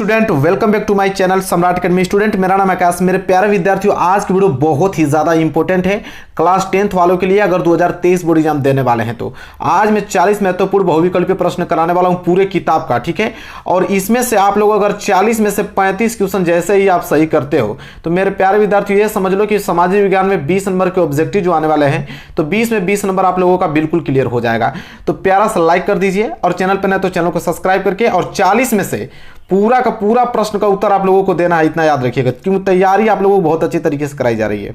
Student welcome back to my channel Samrat academy. Student मेरा नाम आकाश। मेरे प्यारे विद्यार्थियों, आज की वीडियो बहुत ही ज़्यादा इंपॉर्टेंट है क्लास 10th वालों के लिए। अगर 2023 बोर्ड एग्जाम देने वाले हैं तो आज मैं 40 महत्वपूर्ण बहुविकल्पीय प्रश्न कराने वाला हूं पूरे किताब का, ठीक है। और इसमें से आप लोग अगर 40 में से 35 क्वेश्चन जैसे ही आप सही करते हो तो मेरे प्यारे विद्यार्थियों ये समझ लो कि सामाजिक विज्ञान में 20 नंबर के ऑब्जेक्टिव जो आने वाले हैं तो 20 में 20 नंबर आप लोगों का बिल्कुल क्लियर हो जाएगा। तो प्यारा सा लाइक कर दीजिए और चैनल पर नहीं तो चैनल को सब्सक्राइब करके, और 40 में से पूरा का पूरा प्रश्न का उत्तर आप लोगों को देना है, इतना याद रखिएगा, क्योंकि तैयारी आप लोगों को बहुत अच्छी तरीके से कराई जा रही है।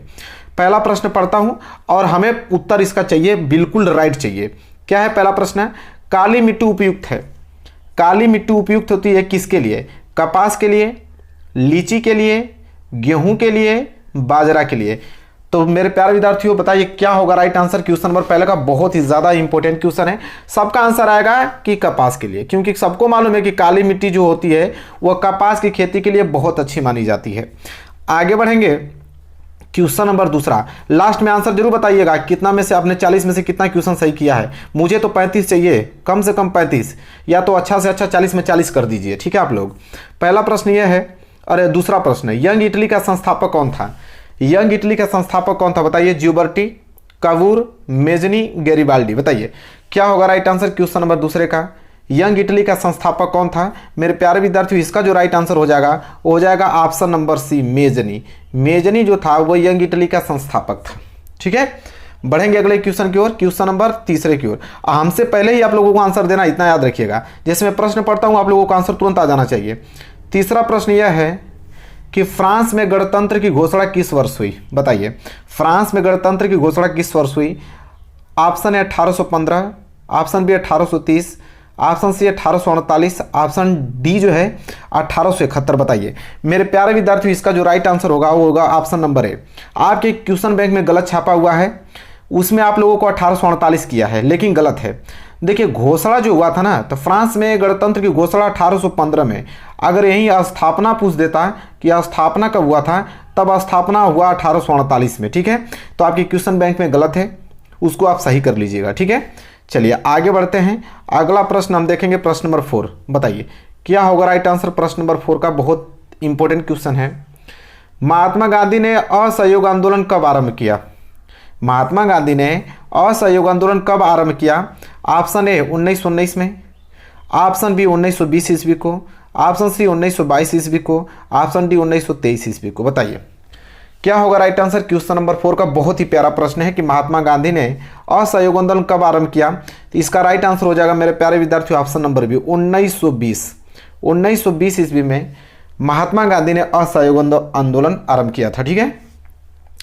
पहला प्रश्न पढ़ता हूं और हमें उत्तर इसका चाहिए, बिल्कुल राइट चाहिए। क्या है पहला प्रश्न? है काली मिट्टी उपयुक्त है। काली मिट्टी उपयुक्त होती है किसके लिए? कपास के लिए, लीची के लिए, गेहूं के लिए, बाजरा के लिए। तो मेरे प्यारे विद्यार्थियों बताइए क्या होगा राइट आंसर। क्वेश्चन नंबर पहले का बहुत ही ज्यादा इंपॉर्टेंट क्वेश्चन है। सबका आंसर आएगा कि कपास के लिए, क्योंकि सबको मालूम है कि काली मिट्टी जो होती है वह कपास की खेती के लिए बहुत अच्छी मानी जाती है। आगे बढ़ेंगे, क्वेश्चन नंबर दूसरा। लास्ट में आंसर जरूर बताइएगा कितना में से आपने 40 में से कितना क्वेश्चन सही किया है। मुझे तो 35 चाहिए, कम से कम 35, या तो अच्छा से अच्छा 40 में 40 कर दीजिए, ठीक है आप लोग। पहला प्रश्न यह है, अरे दूसरा प्रश्न है, यंग इटली का संस्थापक कौन था? यंग इटली का संस्थापक कौन था बताइए। ज्यूबर्टी, कावूर, मेजनी, गैरिबाल्डी। बताइए क्या होगा राइट आंसर क्वेश्चन नंबर दूसरे का। यंग इटली का संस्थापक कौन था? मेरे प्यारे विद्यार्थियों इसका जो राइट आंसर हो जाएगा वो हो जाएगा option number C, Mazzini. Mazzini जो था वो यंग इटली का संस्थापक था, ठीक है। बढ़ेंगे अगले क्वेश्चन की ओर, क्वेश्चन नंबर तीसरे की ओर। हमसे पहले ही आप लोगों को आंसर देना, इतना याद रखिएगा। जैसे मैं प्रश्न पढ़ता हूं आप लोगों को आंसर तुरंत आ जाना चाहिए। तीसरा प्रश्न यह है कि फ्रांस में गणतंत्र की घोषणा किस वर्ष हुई? बताइए फ्रांस में गणतंत्र की घोषणा किस वर्ष हुई? ऑप्शन है 1815, option B 1830, option C 1848, option D जो है 1871। बताइए मेरे प्यारे विद्यार्थियों इसका जो राइट आंसर होगा वो होगा ऑप्शन नंबर ए। आपके क्वेश्चन बैंक में गलत छापा हुआ है, उसमें आप लोगों को 1848 किया है, लेकिन गलत है। देखिए घोषणा जो हुआ था ना, तो फ्रांस में गणतंत्र की घोषणा 1815 में। अगर यही स्थापना पूछ देता कि स्थापना कब हुआ था, तब स्थापना हुआ 1848 में, ठीक है। तो आपके क्वेश्चन बैंक में गलत है, उसको आप सही कर लीजिएगा, ठीक है। चलिए आगे बढ़ते हैं। अगला प्रश्न हम देखेंगे, प्रश्न नंबर 4। बताइए क्या होगा राइट आंसर प्रश्न नंबर 4 का। बहुत इंपॉर्टेंट क्वेश्चन है। महात्मा गांधी ने असहयोग आंदोलन कब आरंभ किया? महात्मा गांधी ने असहयोग आंदोलन कब आरंभ किया? ऑप्शन ए 1919 में, ऑप्शन बी 1920 ईस्वी को, ऑप्शन सी 1922 ईस्वी को, ऑप्शन डी 1923 ईस्वी को। बताइए क्या होगा राइट आंसर क्वेश्चन नंबर 4 का। बहुत ही प्यारा प्रश्न है कि महात्मा गांधी ने असहयोग आंदोलन कब आरंभ किया। तो इसका राइट आंसर हो जाएगा मेरे प्यारे विद्यार्थियों ऑप्शन नंबर बी 1920 ईस्वी में महात्मा गांधी ने असहयोग आंदोलन आरंभ किया था, ठीक है।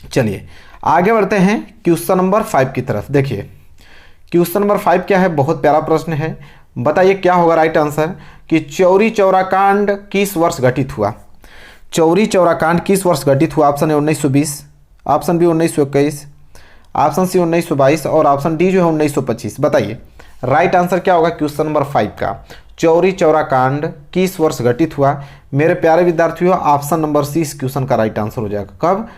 चलिए आगे बढ़ते हैं क्वेश्चन नंबर 5 की तरफ। देखिए क्वेश्चन नंबर 5 क्या है, बहुत प्यारा प्रश्न है। बताइए क्या होगा राइट आंसर कि चौरी चौरा कांड किस वर्ष घटित हुआ? चौरी चौरा कांड किस वर्ष घटित हुआ? ऑप्शन है 1920, ऑप्शन बी 1921, ऑप्शन सी 1922 और ऑप्शन डी जो है 1925। बताइए राइट आंसर क्या होगा क्वेश्चन नंबर 5 का। चौरी चौरा कांड किस वर्ष घटित हुआ? मेरे प्यारे विद्यार्थियों ऑप्शन नंबर सी इस क्वेश्चन का राइट आंसर हो जाएगा। कब?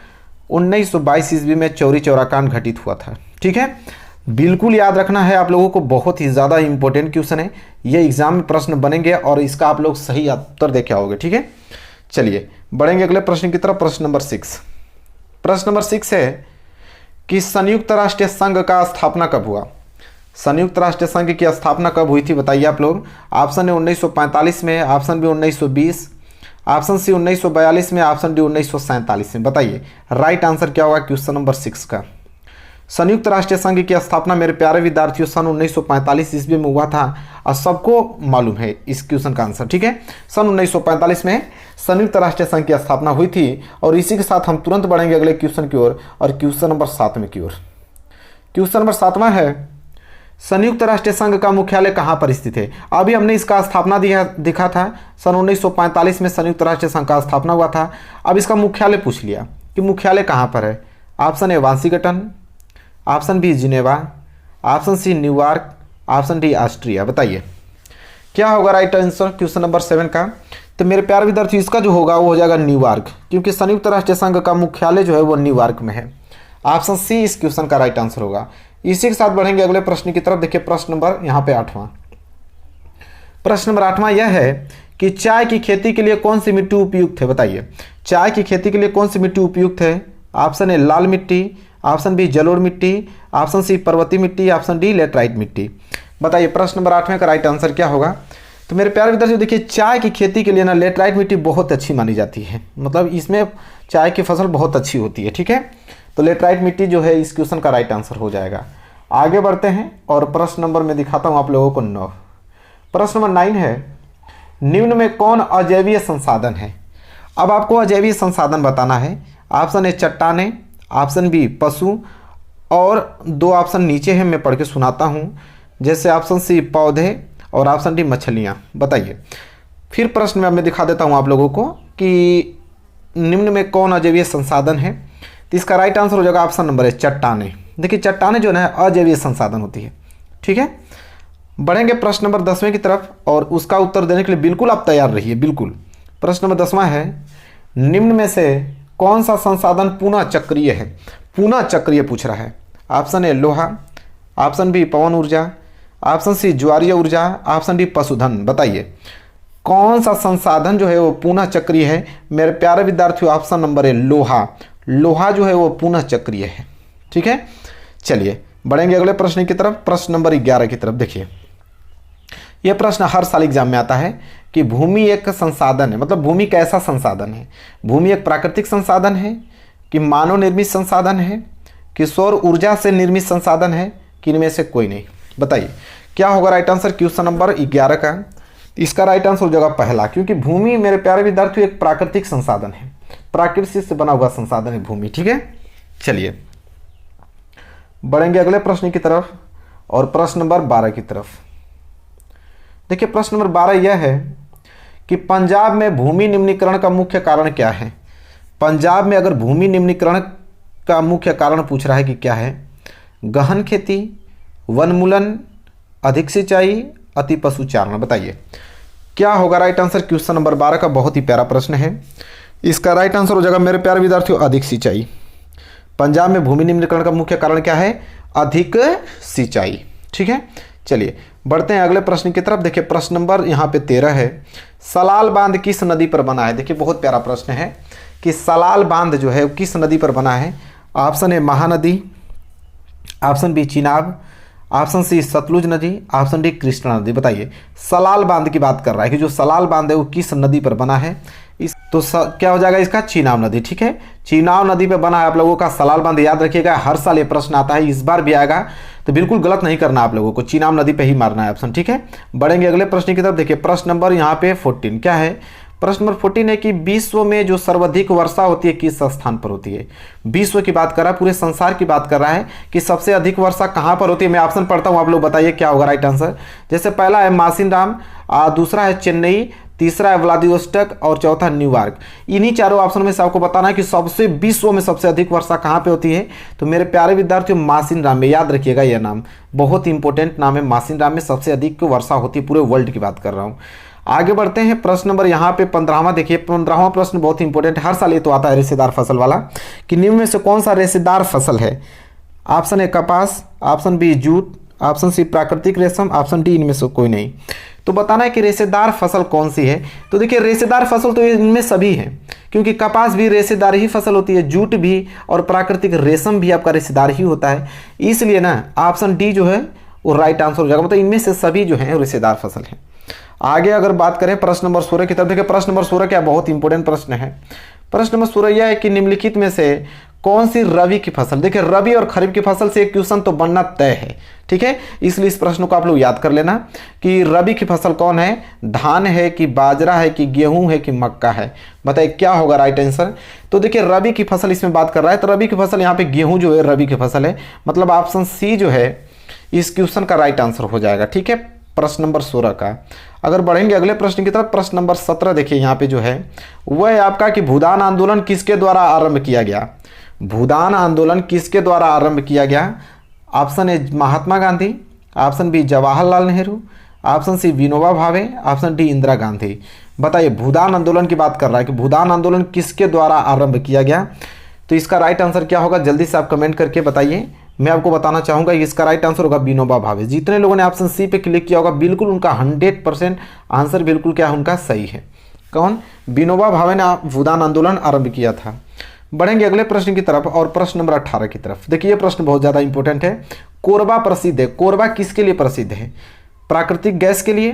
1922 ईस्वी में चौरी चौरा कांड घटित हुआ था, ठीक है। बिल्कुल याद रखना है आप लोगों को, बहुत ही ज़्यादा इंपॉर्टेंट क्वेश्चन है ये। एग्जाम में प्रश्न बनेंगे और इसका आप लोग सही उत्तर देखे आओगे, ठीक है। चलिए बढ़ेंगे अगले प्रश्न की तरफ, प्रश्न नंबर 6। प्रश्न नंबर 6 है कि संयुक्त राष्ट्र संघ का स्थापना कब हुआ? संयुक्त राष्ट्र संघ की स्थापना कब हुई थी बताइए आप लोग। ऑप्शन है 1945 में, ऑप्शन बी 1920, ऑप्शन सी 1942 में, ऑप्शन डी 1947 में। बताइए राइट आंसर क्या होगा क्वेश्चन नंबर 6 का। संयुक्त राष्ट्र संघ की स्थापना मेरे प्यारे विद्यार्थियों सन 1945 ईस्वी में हुआ था, और सबको मालूम है इस क्वेश्चन का आंसर, ठीक है। सन 1945 में संयुक्त राष्ट्र संघ की स्थापना हुई थी। और इसी के साथ हम तुरंत बढ़ेंगे अगले क्वेश्चन की ओर, और क्वेश्चन नंबर 7 की ओर। क्वेश्चन नंबर 7 है संयुक्त राष्ट्र संघ का मुख्यालय कहाँ पर स्थित है? अभी हमने इसका स्थापना दिखा था, सन 1945 में संयुक्त राष्ट्र संघ का स्थापना हुआ था। अब इसका मुख्यालय पूछ लिया कि मुख्यालय कहाँ पर है। Option A Washington, option B Geneva, option C New York, option D Austria. बताइए क्या होगा राइट आंसर क्वेश्चन नंबर 7 का। तो मेरे प्यारे विद्यार्थी इसका जो होगा वो हो जाएगा न्यूयॉर्क, क्योंकि संयुक्त राष्ट्र संघ का मुख्यालय जो है वो न्यूयॉर्क में है। ऑप्शन सी इस क्वेश्चन का राइट आंसर होगा। इसी के साथ बढ़ेंगे अगले प्रश्न की तरफ। देखिए प्रश्न नंबर यहाँ पे 8वां। प्रश्न नंबर 8वां यह है कि चाय की खेती के लिए कौन सी मिट्टी उपयुक्त है? बताइए, चाय की खेती के लिए कौन सी मिट्टी उपयुक्त है? ऑप्शन ए लाल मिट्टी, ऑप्शन बी जलोढ़ मिट्टी, ऑप्शन सी पर्वतीय मिट्टी, ऑप्शन डी लेटराइट मिट्टी। बताइए प्रश्न नंबर 8 का राइट आंसर क्या होगा? तो मेरे प्यारे विद्यार्थियों देखिए, चाय की खेती के लिए ना लेटराइट मिट्टी बहुत अच्छी मानी जाती है, मतलब इसमें चाय की फसल बहुत अच्छी होती है। ठीक है, तो लेटराइट मिट्टी जो है इस क्वेश्चन का राइट आंसर हो जाएगा। आगे बढ़ते हैं और प्रश्न नंबर में दिखाता हूं आप लोगों को 9। प्रश्न नंबर 9 है, निम्न में कौन अजैवीय संसाधन है? अब आपको अजैवीय संसाधन बताना है। ऑप्शन ए चट्टाने, ऑप्शन बी पशु, और 2 ऑप्शन नीचे हैं, मैं पढ़ के सुनाता हूं, जैसे ऑप्शन सी पौधे और ऑप्शन डी मछलियां। बताइए, फिर प्रश्न में मैं दिखा देता हूं आप लोगों को कि निम्न में कौन अजैवीय संसाधन है। तो इसका राइट आंसर हो जाएगा ऑप्शन नंबर ए चट्टाने। देखिए चट्टाने जो है अजैवीय संसाधन होती है। ठीक है, बढ़ेंगे प्रश्न नंबर 10वें की तरफ और उसका उत्तर देने के लिए बिल्कुल आप तैयार रहिए। बिल्कुल, प्रश्न नंबर 10वां है, निम्न में से कौन सा संसाधन पुनः चक्रीय है? पुनः चक्रीय पूछ रहा है। ऑप्शन ए लोहा, ऑप्शन बी पवन ऊर्जा, ऑप्शन सी ज्वारीय ऊर्जा, ऑप्शन डी पशुधन। बताइए कौन सा संसाधन जो है वो पुनः चक्रीय है? मेरे प्यारे विद्यार्थियों ऑप्शन नंबर ए लोहा। लोहा जो है वो पुनः चक्रीय है। ठीक है, चलिए बढ़ेंगे अगले प्रश्न की तरफ, प्रश्न नंबर 11 की तरफ। देखिए यह प्रश्न हर साल एग्जाम में आता है कि भूमि एक संसाधन है, मतलब भूमि कैसा संसाधन है? भूमि एक प्राकृतिक संसाधन है कि मानव निर्मित संसाधन है कि सौर ऊर्जा से निर्मित संसाधन है कि इनमें से कोई नहीं? बताइए क्या होगा राइट आंसर क्वेश्चन नंबर 11 का? इसका राइट आंसर हो जाएगा पहला, क्योंकि भूमि मेरे प्यारे विद्यार्थियों एक प्राकृतिक संसाधन है, प्रकृति से बना हुआ संसाधन है भूमि। ठीक है, चलिए बढ़ेंगे अगले प्रश्न की तरफ और प्रश्न नंबर 12 की तरफ। देखिए प्रश्न नंबर 12 यह है कि पंजाब में भूमि निम्नीकरण का मुख्य कारण क्या है? पंजाब में अगर भूमि निम्नीकरण का मुख्य कारण पूछ रहा है कि क्या है? गहन खेती, वनमूलन, अधिक सिंचाई, अति पशुचारण। बताइए क्या होगा राइट आंसर क्वेश्चन नंबर 12 का? बहुत ही प्यारा प्रश्न है। इसका राइट आंसर हो जाएगा मेरे प्यारे विद्यार्थियों अधिक सिंचाई। पंजाब में भूमि निम्नीकरण का मुख्य कारण क्या है? अधिक सिंचाई। ठीक है, चलिए बढ़ते हैं अगले प्रश्न की तरफ। देखिए प्रश्न नंबर यहाँ पे 13 है, सलाल बांध किस नदी पर बना है? देखिए बहुत प्यारा प्रश्न है कि सलाल बांध जो है किस नदी पर बना है? Option A Mahanadi, option B Chenab, option C Sutlej नदी, ऑप्शन डी कृष्णा नदी। बताइए सलाल बांध की बात कर रहा है कि जो सलाल बांध है वो किस नदी पर बना है? क्या हो जाएगा इसका? चीनाब नदी। ठीक है, चीनाब नदी पे बना है आप लोगों का सलाल बांध। याद रखिएगा हर साल ये प्रश्न आता है, इस बार भी आएगा, तो बिल्कुल गलत नहीं करना आप लोगों को, चीनाब नदी पे ही मारना है ऑप्शन। ठीक है, बढ़ेंगे अगले प्रश्न की तरफ। देखिए प्रश्न नंबर यहाँ पे 14 क्या है? प्रश्न नंबर 14 है कि विश्व में जो सर्वाधिक वर्षा होती है किस स्थान पर होती है? विश्व की बात कर रहा है, पूरे संसार की बात कर रहा है कि सबसे अधिक वर्षा कहां पर होती है। मैं ऑप्शन पढ़ता हूं, आप लोग बताइए क्या होगा राइट आंसर। जैसे पहला है मासिनराम, दूसरा है चेन्नई, तीसरा है व्लादिवोस्टॉक और चौथा न्यूयॉर्क। इन्हीं चारों ऑप्शन में से आपको बताना है कि सबसे विश्व में सबसे अधिक वर्षा कहां पे होती है। तो मेरे प्यारे विद्यार्थियों मासिनराम में, याद रखिएगा यह नाम बहुत इंपॉर्टेंट नाम है। मासिनराम में सबसे अधिक वर्षा होती है, पूरे वर्ल्ड की बात कर रहा हूं। आगे बढ़ते हैं प्रश्न नंबर यहाँ पे 15वां। देखिए 15वां प्रश्न बहुत इंपॉर्टेंट है, हर साल ये तो आता है रेशेदार फसल वाला, कि निम्न में से कौन सा रेशेदार फसल है? ऑप्शन ए कपास, option B jute, option C प्राकृतिक रेशम, ऑप्शन डी इनमें से कोई नहीं। तो बताना है कि रेशेदार फसल कौन सी है। तो देखिए रेशेदार फसल तो इनमें सभी है, क्योंकि कपास भी रेशेदार ही फसल होती है, जूट भी और प्राकृतिक रेशम भी आपका रेशेदार ही होता है। इसलिए ना ऑप्शन डी जो है वो राइट आंसर हो जाएगा, मतलब इनमें से सभी जो है रेशेदार फसल है। आगे अगर बात करें प्रश्न नंबर 16 की तरफ, देखिए प्रश्न नंबर 16 क्या बहुत इंपॉर्टेंट प्रश्न है। प्रश्न नंबर 16 यह है कि निम्नलिखित में से कौन सी रबी की फसल? देखिए रबी और खरीफ की फसल से एक क्वेश्चन तो बनना तय है। ठीक है, इसलिए इस प्रश्न को आप लोग याद कर लेना कि रबी की फसल कौन है? धान है कि बाजरा है कि गेहूं है कि मक्का है? बताइए क्या होगा राइट आंसर। तो देखिए रबी की फसल इसमें बात कर रहा है, तो रबी की फसल यहाँ पे गेहूं जो है रबी की फसल है, मतलब ऑप्शन सी जो है इस क्वेश्चन का राइट आंसर हो जाएगा। ठीक है, प्रश्न नंबर 16 का। अगर बढ़ेंगे अगले प्रश्न की तरफ, प्रश्न नंबर 17 देखिए यहाँ पे जो है वह है आपका कि भूदान आंदोलन किसके द्वारा आरंभ किया गया? भूदान आंदोलन किसके द्वारा आरंभ किया गया? Option A Mahatma Gandhi, option B Jawaharlal Nehru, option C Vinoba Bhave, option D Indira Gandhi. बताइए भूदान आंदोलन की बात कर रहा है कि भूदान आंदोलन किसके द्वारा आरंभ किया गया। तो इसका राइट आंसर क्या होगा जल्दी से आप कमेंट करके बताइए। मैं आपको बताना चाहूँगा कि इसका राइट आंसर होगा विनोबा भावे। जितने लोगों ने ऑप्शन सी पे क्लिक किया होगा बिल्कुल उनका 100% आंसर बिल्कुल क्या है उनका सही है। कौन? विनोबा भावे ने भूदान आंदोलन आरंभ किया था। बढ़ेंगे अगले प्रश्न की तरफ और प्रश्न नंबर 18 की तरफ। देखिए ये प्रश्न बहुत ज़्यादा इंपॉर्टेंट है। कोरबा प्रसिद्ध है। कोरबा किसके लिए प्रसिद्ध है? प्राकृतिक गैस के लिए,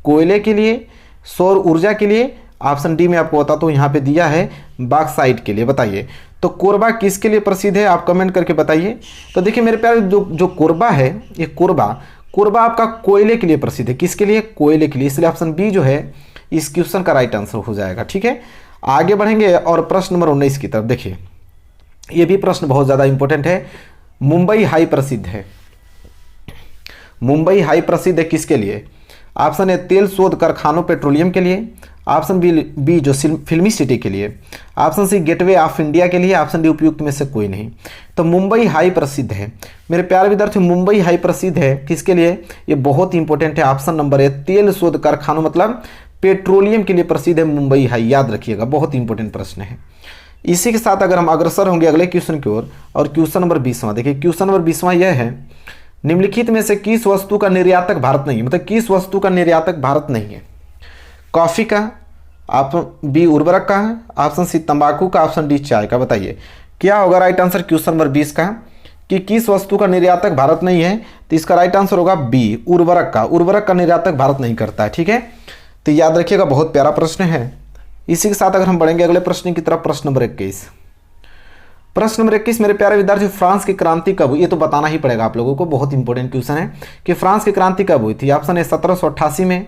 कोयले के लिए, सौर ऊर्जा के लिए? ऑप्शन डी में आपको बताता हूँ, यहाँ पे दिया है बॉक्साइट के लिए। बताइए तो कोरबा किसके लिए प्रसिद्ध है? आप कमेंट करके बताइए। तो देखिए मेरे प्यारे जो कोरबा है, ये कोरबा आपका कोयले के लिए प्रसिद्ध है। किसके लिए? कोयले के लिए। इसलिए ऑप्शन बी जो है इस क्वेश्चन का राइट आंसर हो जाएगा। ठीक है, आगे बढ़ेंगे और प्रश्न नंबर 19 की तरफ। देखिए ये भी प्रश्न बहुत ज़्यादा इंपॉर्टेंट है। मुंबई हाई प्रसिद्ध है। मुंबई हाई प्रसिद्ध है किसके लिए? ऑप्शन ए तेल शोध कारखानों पेट्रोलियम के लिए, ऑप्शन बी जो फिल्मी सिटी के लिए, option C gateway of India के लिए, ऑप्शन डी उपयुक्त में से कोई नहीं। तो मुंबई हाई प्रसिद्ध है मेरे प्यारे विद्यार्थी। मुंबई हाई प्रसिद्ध है किसके लिए? ये बहुत इंपॉर्टेंट है। ऑप्शन नंबर ए तेल शोध कारखानों मतलब पेट्रोलियम के लिए प्रसिद्ध है मुंबई हाई। याद रखिएगा, बहुत इंपॉर्टेंट प्रश्न है। इसी के साथ अगर हम अग्रसर होंगे अगले क्वेश्चन की ओर, और क्वेश्चन नंबर 20वां देखिए। क्वेश्चन नंबर 20वां यह है, निम्नलिखित में से किस वस्तु का निर्यातक भारत नहीं है? मतलब किस वस्तु का निर्यातक भारत नहीं है? कॉफी का, ऑप्शन बी उर्वरक का है, ऑप्शन सी तंबाकू का, ऑप्शन डी चाय का। बताइए क्या होगा राइट आंसर क्वेश्चन नंबर 20 का, कि किस वस्तु का निर्यातक भारत नहीं है? तो इसका राइट आंसर होगा बी उर्वरक का। उर्वरक का निर्यातक भारत नहीं करता है। ठीक है, तो याद रखिएगा, बहुत प्यारा प्रश्न है। इसी के साथ अगर हम बढ़ेंगे अगले प्रश्न की तरफ, प्रश्न नंबर 21। प्रश्न नंबर 21 मेरे प्यारे विद्यार्थी, फ्रांस की क्रांति कब हुई? ये तो बताना ही पड़ेगा आप लोगों को, बहुत इंपॉर्टेंट क्वेश्चन है कि फ्रांस की क्रांति कब हुई थी। ऑप्शन ए 1788 में,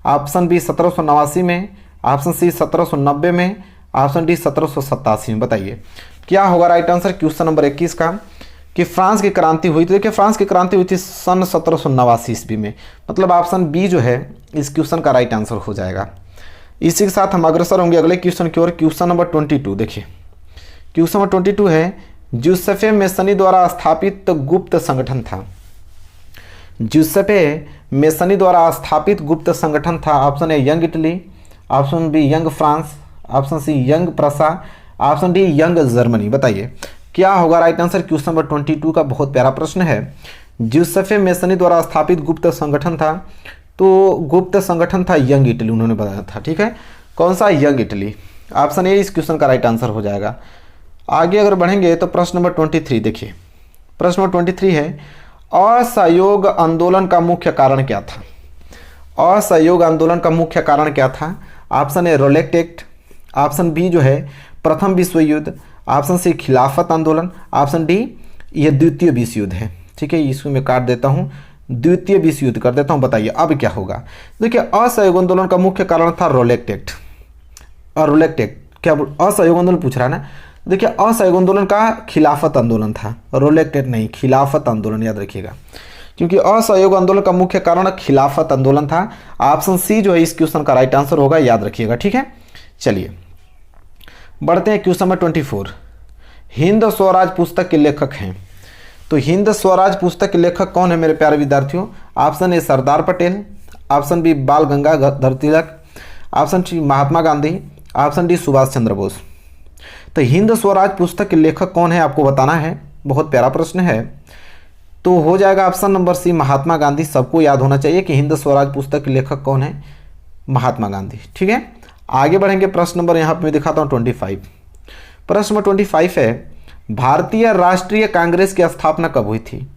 ऑप्शन बी 1789 में, ऑप्शन सी 1790 में, ऑप्शन डी 1787 में। बताइए क्या होगा राइट आंसर क्वेश्चन नंबर 21 का, कि फ्रांस की क्रांति हुई थी। देखिए फ्रांस की क्रांति हुई थी सन 1789 ईस्वी में। मतलब ऑप्शन बी जो है इस क्वेश्चन का राइट आंसर हो जाएगा। इसी के साथ हम अग्रसर होंगे अगले क्वेश्चन की ओर। क्वेश्चन नंबर 22 देखिए। क्वेश्चन नंबर 22 है, जूसेफे मेसनी द्वारा स्थापित गुप्त संगठन था। जूसेफे मेसनी द्वारा स्थापित गुप्त संगठन था। Option A young Italy, option B young France, option C young Prussia, option D young Germany. बताइए क्या होगा राइट आंसर क्वेश्चन नंबर 22 का। बहुत प्यारा प्रश्न है। जूसेफे मेसनी द्वारा स्थापित गुप्त संगठन था, तो गुप्त संगठन था यंग इटली, उन्होंने बताया था। ठीक है, कौन सा? Young Italy. ऑप्शन ए इस क्वेश्चन का राइट आंसर हो जाएगा। आगे अगर बढ़ेंगे तो प्रश्न नंबर 23 देखिए। प्रश्न नंबर 23 है, असहयोग आंदोलन का मुख्य कारण क्या था? असहयोग आंदोलन का मुख्य कारण क्या था? Option A Rowlatt Act, option B जो है प्रथम विश्व युद्ध, ऑप्शन सी खिलाफत आंदोलन, ऑप्शन डी ये द्वितीय विश्व युद्ध है। ठीक है, इसको मैं काट देता हूँ, द्वितीय विश्व युद्ध कर देता हूँ। बताइए अब क्या होगा। देखिए असहयोग आंदोलन का मुख्य कारण था रोलेक्ट एक्ट। और रोलेक्ट एक्ट क्या असहयोग आंदोलन पूछ रहा है ना? देखिए असहयोग आंदोलन का खिलाफत आंदोलन था, रोलेक्ट एक्ट नहीं, खिलाफत आंदोलन। याद रखिएगा, क्योंकि असहयोग आंदोलन का मुख्य कारण खिलाफत आंदोलन था। ऑप्शन सी जो है इस क्वेश्चन का राइट आंसर होगा। याद रखिएगा। ठीक है, चलिए बढ़ते हैं क्वेश्चन नंबर 24। हिंद स्वराज पुस्तक के लेखक हैं। तो हिंद स्वराज पुस्तक के लेखक कौन है मेरे प्यारे विद्यार्थियों? Option A Sardar Patel, option B Bal Gangadhar Tilak, option C Mahatma Gandhi, option D Subhash Chandra Bose. तो हिंद स्वराज पुस्तक के लेखक कौन है आपको बताना है। बहुत प्यारा प्रश्न है। तो हो जाएगा ऑप्शन नंबर सी महात्मा गांधी। सबको याद होना चाहिए कि हिंद स्वराज पुस्तक के लेखक कौन है? महात्मा गांधी। ठीक है, आगे बढ़ेंगे। प्रश्न नंबर यहाँ पे मैं दिखाता हूँ 25। प्रश्न नंबर 25 है, भारतीय राष्ट्रीय कांग्रेस की स्थापना कब हुई थी?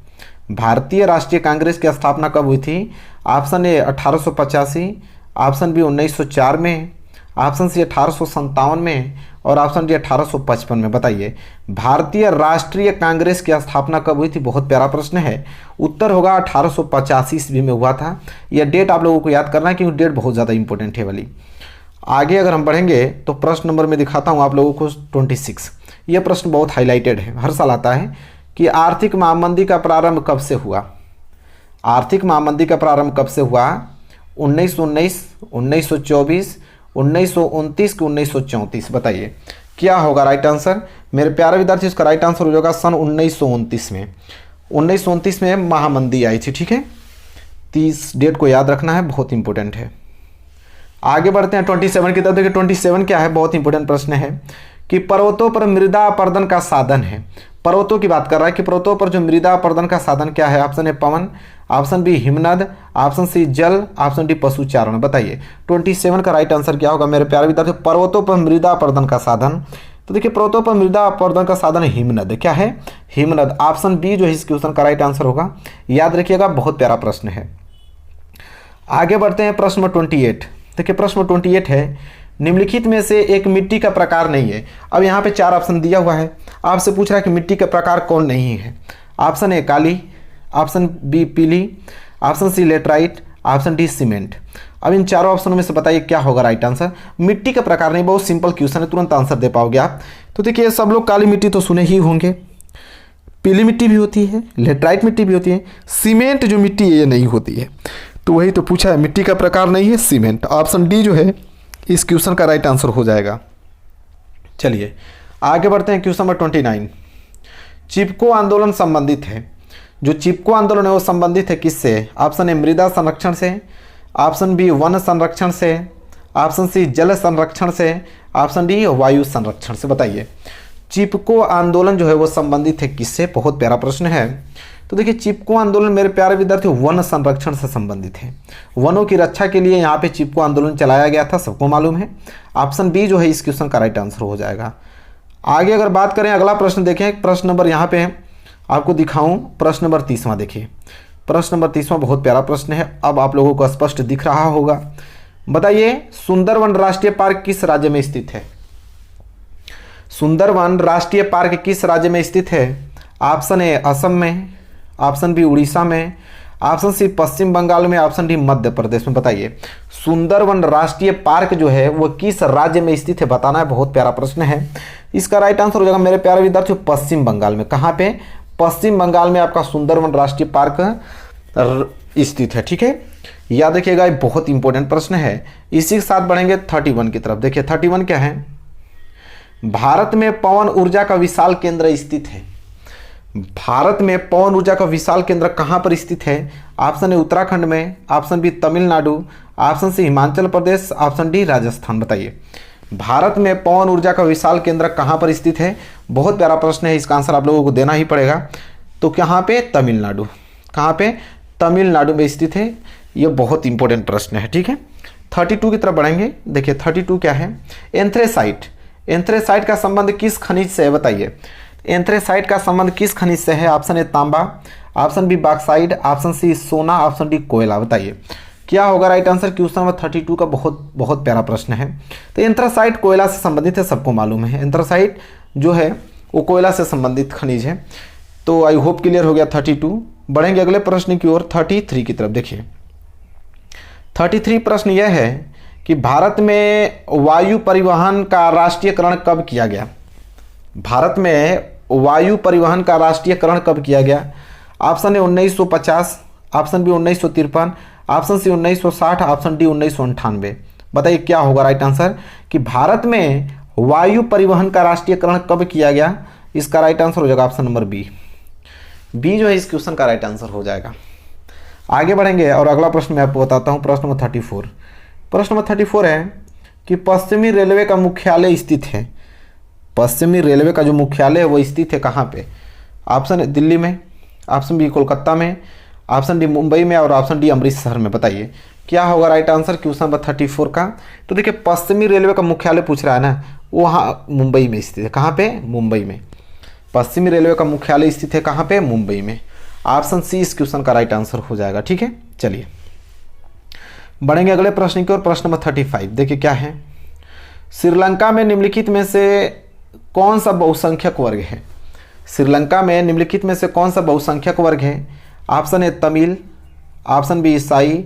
भारतीय राष्ट्रीय कांग्रेस की स्थापना कब हुई थी? ऑप्शन ए 1885, ऑप्शन बी 1904 में, ऑप्शन सी 1857 में, और ऑप्शन डी 1855 में। बताइए भारतीय राष्ट्रीय कांग्रेस की स्थापना कब हुई थी? बहुत प्यारा प्रश्न है। उत्तर होगा 1885 ईस्वी में हुआ था। यह डेट आप लोगों को याद करना है क्योंकि डेट बहुत ज़्यादा इंपॉर्टेंट है वाली। आगे अगर हम बढ़ेंगे तो प्रश्न नंबर में दिखाता हूँ आप लोगों को 26। यह प्रश्न बहुत हाईलाइटेड है, हर साल आता है कि आर्थिक महामंदी का प्रारंभ कब से हुआ? आर्थिक महामंदी का प्रारंभ कब से हुआ? 1919, 1924, 1929 कि 1934? बताइए क्या होगा राइट आंसर मेरे प्यारे विद्यार्थी। इसका राइट आंसर हो जाएगा सन 1929 में। 1929 में महामंदी आई थी। ठीक है, 30 डेट को याद रखना है, बहुत इंपॉर्टेंट है। आगे बढ़ते हैं 27 की तरफ। देखिए 27 क्या है, बहुत इंपॉर्टेंट प्रश्न है कि पर्वतों पर मृदा अपर्दन का साधन है। पर्वतों की बात कर रहा है कि पर्वतों पर जो मृदा अपर्दन का साधन क्या है? ऑप्शन ए पवन, ऑप्शन बी हिमनद, ऑप्शन सी जल, ऑप्शन डी पशुचारण। बताइए 27 का राइट आंसर क्या होगा मेरे प्यारे विद्यार्थियों? पर्वतों पर मृदा अपर्दन का साधन। तो देखिए पर्वतों पर मृदा अपर्दन का साधन हिमनद। क्या है? हिमनद। ऑप्शन बी जो है इस क्वेश्चन का राइट आंसर होगा। याद रखिएगा, बहुत प्यारा प्रश्न है। आगे बढ़ते हैं प्रश्न नंबर 28। देखिए प्रश्न नंबर 28 है, निम्नलिखित में से एक मिट्टी का प्रकार नहीं है। अब यहाँ पे 4 ऑप्शन दिया हुआ है, आपसे पूछ रहा है कि मिट्टी का प्रकार कौन नहीं है। ऑप्शन ए काली, ऑप्शन बी पीली, option C laterite, option D cement. अब इन चारों ऑप्शनों में से बताइए क्या होगा राइट आंसर? मिट्टी का प्रकार नहीं, बहुत सिंपल क्वेश्चन है, तुरंत आंसर दे पाओगे आप। तो देखिए सब लोग काली मिट्टी तो सुने ही होंगे, पीली मिट्टी भी होती है, लेटराइट मिट्टी भी होती है, सीमेंट जो मिट्टी है ये नहीं होती है। तो वही तो पूछा है, मिट्टी का प्रकार नहीं है सीमेंट। ऑप्शन डी जो है इस क्वेश्चन का राइट आंसर हो जाएगा। चलिए आगे बढ़ते हैं क्वेश्चन नंबर 29। चिपको आंदोलन संबंधित है, जो चिपको आंदोलन है वो संबंधित है किससे? ऑप्शन ए मृदा संरक्षण से, ऑप्शन बी वन संरक्षण से, ऑप्शन सी जल संरक्षण से, ऑप्शन डी वायु संरक्षण से। बताइए चिपको आंदोलन जो है वो संबंधित है किससे? बहुत प्यारा प्रश्न है। तो देखिए चिपको आंदोलन मेरे प्यारे विद्यार्थियों वन संरक्षण से संबंधित है। वनों की रक्षा के लिए यहाँ पे चिपको आंदोलन चलाया गया था, सबको मालूम है। ऑप्शन बी जो है इस क्वेश्चन का राइट आंसर हो जाएगा। आगे अगर बात करें, अगला प्रश्न देखें, प्रश्न नंबर यहाँ पे आपको दिखाऊं, प्रश्न नंबर 30वां देखिए। प्रश्न नंबर 30वां बहुत प्यारा प्रश्न है, अब आप लोगों को स्पष्ट दिख रहा होगा। बताइए सुंदरवन राष्ट्रीय पार्क किस राज्य में स्थित है? सुंदरवन राष्ट्रीय पार्क किस राज्य में स्थित है? ऑप्शन ए असम में, ऑप्शन बी उड़ीसा में, ऑप्शन सी पश्चिम बंगाल में, ऑप्शन डी मध्य प्रदेश में। बताइए सुंदरवन राष्ट्रीय पार्क जो है वो किस राज्य में स्थित है, बताना है। बहुत प्यारा प्रश्न है। इसका राइट आंसर हो जाएगा मेरे प्यारे विद्यार्थियों पश्चिम बंगाल में। कहाँ पे? पश्चिम बंगाल में आपका सुंदरवन राष्ट्रीय पार्क स्थित है। ठीक है, याद रखिएगा, ये बहुत इंपॉर्टेंट प्रश्न है। इसी के साथ बढ़ेंगे 31 की तरफ। देखिए 31 क्या है? भारत में पवन ऊर्जा का विशाल केंद्र स्थित है। भारत में पवन ऊर्जा का विशाल केंद्र कहां पर स्थित है? ऑप्शन ए उत्तराखंड में, option B Tamil Nadu, option C Himachal Pradesh, option D Rajasthan. बताइए भारत में पवन ऊर्जा का विशाल केंद्र कहां पर स्थित है? बहुत प्यारा प्रश्न है, इसका आंसर आप लोगों को देना ही पड़ेगा। तो कहां पे? तमिलनाडु। कहां पे? तमिलनाडु में स्थित है। यह बहुत इंपॉर्टेंट प्रश्न है। ठीक है, 32 की तरफ बढ़ेंगे। देखिए 32 क्या है? एंथ्रेसाइट। एंथ्रेसाइट का संबंध किस खनिज से है? बताइए एंथ्रेसाइट का संबंध किस खनिज से है? ऑप्शन ए तांबा, option B bauxite, option C सोना, ऑप्शन डी कोयला। बताइए क्या होगा राइट आंसर? क्वेश्चन नंबर 32 का बहुत प्यारा प्रश्न है। तो एंथ्रासाइट कोयला से संबंधित है, सबको मालूम है। एंथ्रासाइट जो है वो कोयला से संबंधित खनिज है। तो आई होप क्लियर हो गया 32। बढ़ेंगे अगले प्रश्न की ओर 33 की तरफ। देखिए 33 प्रश्न यह है कि भारत में वायु परिवहन का राष्ट्रीयकरण कब किया गया? भारत में वायु परिवहन का राष्ट्रीयकरण कब किया गया? Option A 1950, option B 1953, option C 1960, option D 1998। बताइए क्या होगा राइट आंसर कि भारत में वायु परिवहन का राष्ट्रीयकरण कब किया गया? इसका राइट आंसर हो जाएगा ऑप्शन नंबर बी। बी जो है इस क्वेश्चन का राइट आंसर हो जाएगा। आगे बढ़ेंगे और अगला प्रश्न मैं आपको बताता हूँ, प्रश्न नंबर 34। प्रश्न नंबर 34 है कि पश्चिमी रेलवे का मुख्यालय स्थित है। पश्चिमी रेलवे का जो मुख्यालय है वो स्थित है कहाँ पे? ऑप्शन ए दिल्ली में, ऑप्शन बी कोलकाता में, ऑप्शन डी मुंबई में और ऑप्शन डी अमृतसर में। बताइए क्या होगा राइट आंसर क्वेश्चन नंबर 34 का? तो देखिए पश्चिमी रेलवे का मुख्यालय पूछ रहा है ना, वहाँ मुंबई में स्थित है। कहाँ पे? मुंबई में। पश्चिमी रेलवे का मुख्यालय स्थित है कहाँ पे? मुंबई में। ऑप्शन सी इस क्वेश्चन का राइट आंसर हो जाएगा। ठीक है, चलिए बढ़ेंगे अगले प्रश्न की ओर। प्रश्न नंबर 35 देखिए क्या है? श्रीलंका में निम्नलिखित में से कौन सा बहुसंख्यक वर्ग है? श्रीलंका में निम्नलिखित में से कौन सा बहुसंख्यक वर्ग है? Option A Tamil, option B ईसाई,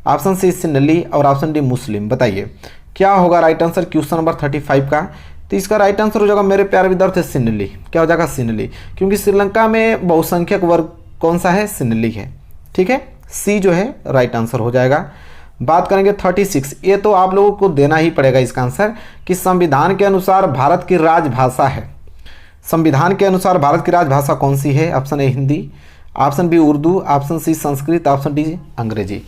ऑप्शन सी सिन्हली और ऑप्शन डी मुस्लिम। बताइए क्या होगा राइट आंसर क्वेश्चन नंबर 35 का? तो इसका राइट आंसर हो जाएगा मेरे प्यारे विद्यार्थी सिन्हली। क्या हो जाएगा? सिन्हली, क्योंकि श्रीलंका में बहुसंख्यक वर्ग कौन सा है? सिन्हली है। ठीक है, सी जो है राइट आंसर हो जाएगा। बात करेंगे 36। ये तो आप लोगों को देना ही पड़ेगा इसका आंसर कि संविधान के अनुसार भारत की राजभाषा है। संविधान के अनुसार भारत की राजभाषा कौन सी है? Option A Hindi, option B Urdu, option C Sanskrit, option D Angrezi.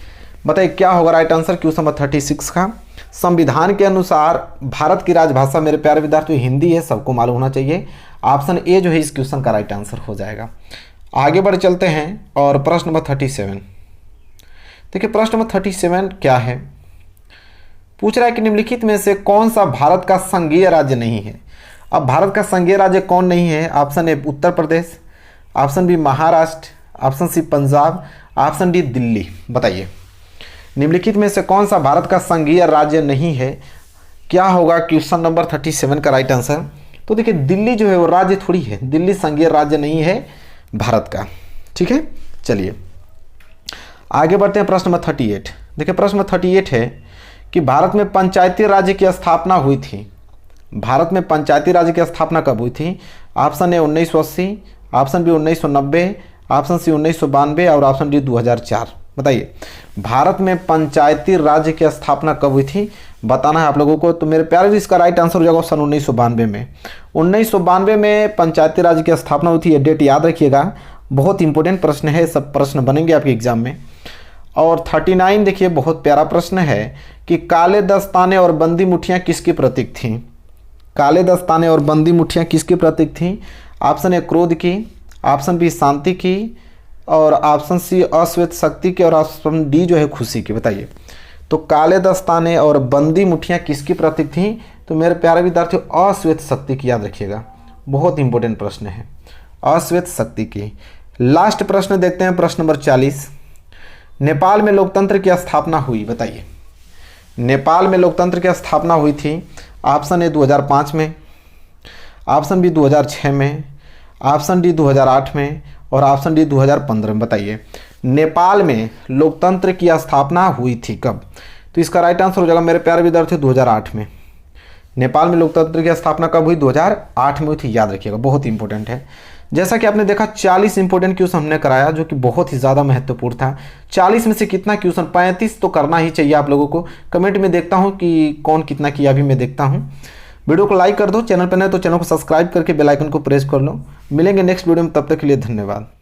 बताइए क्या होगा राइट आंसर क्वेश्चन नंबर 36 का? संविधान के अनुसार भारत की राजभाषा मेरे प्यारे विद्यार्थियों हिंदी है, सबको मालूम होना चाहिए। ऑप्शन ए जो है इस क्वेश्चन का राइट आंसर हो जाएगा। आगे बढ़ चलते हैं और प्रश्न नंबर 37। देखिए प्रश्न नंबर 37 क्या है, पूछ रहा है कि निम्नलिखित में से कौन सा भारत का संघीय राज्य नहीं है। अब भारत का संघीय राज्य कौन नहीं है? Option A Uttar Pradesh, option B Maharashtra, option C Punjab, option D Delhi. बताइए निम्नलिखित में से कौन सा भारत का संघीय राज्य नहीं है? क्या होगा क्वेश्चन नंबर 37 का राइट आंसर? तो देखिए दिल्ली जो है वो राज्य थोड़ी है, दिल्ली संघीय राज्य नहीं है भारत का। ठीक है, चलिए आगे बढ़ते हैं प्रश्न नंबर 38। देखिए प्रश्न नंबर 38 है कि भारत में पंचायती राज्य की स्थापना हुई थी। भारत में पंचायती राज्य की स्थापना कब हुई थी? Option A 1980, option B 1990, option C 1992 और ऑप्शन डी 2004। बताइए भारत में पंचायती राज्य की स्थापना कब हुई थी, बताना है आप लोगों को। तो मेरे प्यारे इसका राइट आंसर हो जाएगा सन 1992 में। 1992 में पंचायती राज्य की स्थापना हुई थी, ये डेट याद रखिएगा, बहुत इंपॉर्टेंट प्रश्न है, सब प्रश्न बनेंगे आपके एग्जाम में। और 39 देखिए बहुत प्यारा प्रश्न है कि काले दस्ताने और बंदी मुठियाँ किसकी प्रतीक थीं? काले दस्ताने और बंदी मुठियाँ किसकी प्रतीक थीं? ऑप्शन ए क्रोध की, ऑप्शन बी शांति की और ऑप्शन सी अश्वेत शक्ति की और ऑप्शन डी जो है खुशी की। बताइए तो काले दस्ताने और बंदी मुठियाँ किसकी प्रतीक थीं? तो मेरे प्यारे विद्यार्थियों अश्वेत शक्ति की, याद रखिएगा, बहुत इंपॉर्टेंट प्रश्न है, अश्वेत शक्ति की। लास्ट प्रश्न देखते हैं प्रश्न नंबर 40। नेपाल में लोकतंत्र की स्थापना हुई। बताइए नेपाल में लोकतंत्र की स्थापना हुई थी। ऑप्शन ए 2005 में, ऑप्शन बी 2006 में, ऑप्शन डी 2008 में और ऑप्शन डी 2015 में। बताइए नेपाल में लोकतंत्र की स्थापना हुई थी कब? तो इसका राइट आंसर हो जाएगा मेरे प्यारे विद्यार्थी 2008 में। नेपाल में लोकतंत्र की स्थापना कब हुई? 2008 में हुई थी, याद रखिएगा, बहुत इंपॉर्टेंट है। जैसा कि आपने देखा 40 इंपॉर्टेंट क्वेश्चन हमने कराया जो कि बहुत ही ज़्यादा महत्वपूर्ण था। 40 में से कितना क्वेश्चन, 35 तो करना ही चाहिए आप लोगों को। कमेंट में देखता हूं कि कौन कितना किया, अभी मैं देखता हूं। वीडियो को लाइक कर दो, चैनल पर नए तो चैनल को सब्सक्राइब करके बेल आइकन को प्रेस कर लो। मिलेंगे नेक्स्ट वीडियो में, तब तक के लिए धन्यवाद।